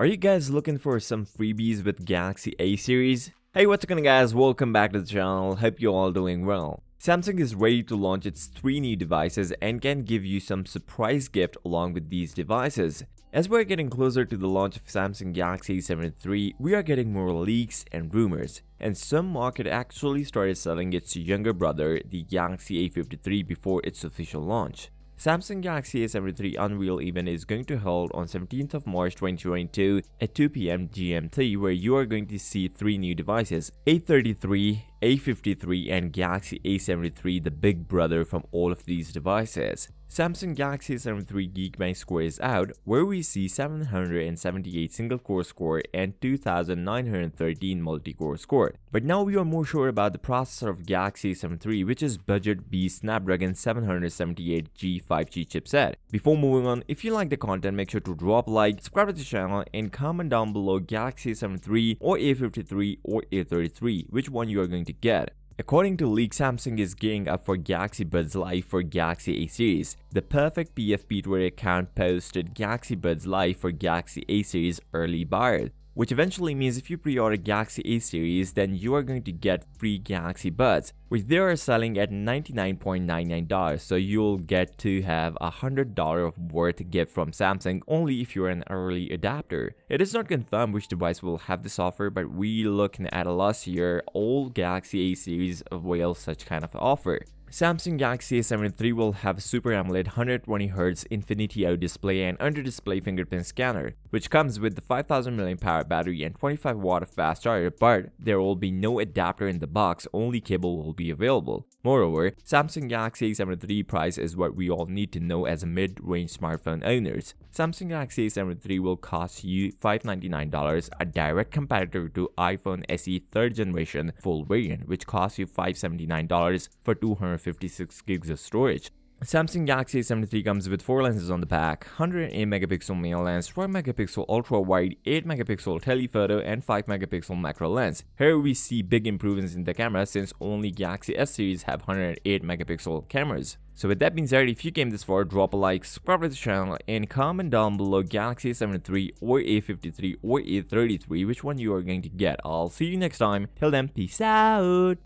Are you guys looking for some freebies with Galaxy A series? Hey, what's going on guys, welcome back to the channel, hope you're all doing well. Samsung is ready to launch its 3 new devices and can give you some surprise gift along with these devices. As we're getting closer to the launch of Samsung Galaxy A73, we are getting more leaks and rumors, and some market actually started selling its younger brother, the Galaxy A53, before its official launch. Samsung Galaxy A73 Unveil event is going to hold on 17th of March 2022 at 2 PM GMT, where you are going to see 3 new devices, A33, A53 and Galaxy A73, the big brother from all of these devices. Samsung Galaxy A73 Geekbench score is out, where we see 778 single-core score and 2913 multi-core score. But now we are more sure about the processor of Galaxy A73, which is budget B Snapdragon 778G 5G chipset. Before moving on, if you like the content, make sure to drop a like, subscribe to the channel, and comment down below Galaxy A73 or A53 or A33, which one you are going to get. According to leaks, Samsung is gearing up for Galaxy Buds Live for Galaxy A series. The Perfect PFP Twitter account posted Galaxy Buds Live for Galaxy A series early buyer, which eventually means if you pre-order Galaxy A series, then you are going to get free Galaxy Buds, which they are selling at $99.99, so you'll get to have $100 of worth gift from Samsung only if you're an early adapter. It is not confirmed which device will have this offer, but we looking at last year, all Galaxy A series avail such kind of offer. Samsung Galaxy A73 will have Super AMOLED 120Hz Infinity Out display and under-display fingerprint scanner, which comes with the 5000 mAh battery and 25 watt of fast charger, but there will be no adapter in the box, only cable will be available. Moreover, Samsung Galaxy A73 price is what we all need to know as mid-range smartphone owners. Samsung Galaxy A73 will cost you $599, a direct competitor to iPhone SE 3rd generation full variant, which costs you $579 for 256 gigs of storage. Samsung Galaxy A73 comes with 4 lenses on the back, 108MP main lens, 12MP ultra-wide, 8MP telephoto and 5MP macro lens. Here we see big improvements in the camera since only Galaxy S series have 108MP cameras. So with that being said, if you came this far, drop a like, subscribe to the channel, and comment down below Galaxy A73 or A53 or A33 which one you are going to get. I'll see you next time. Till then, peace out!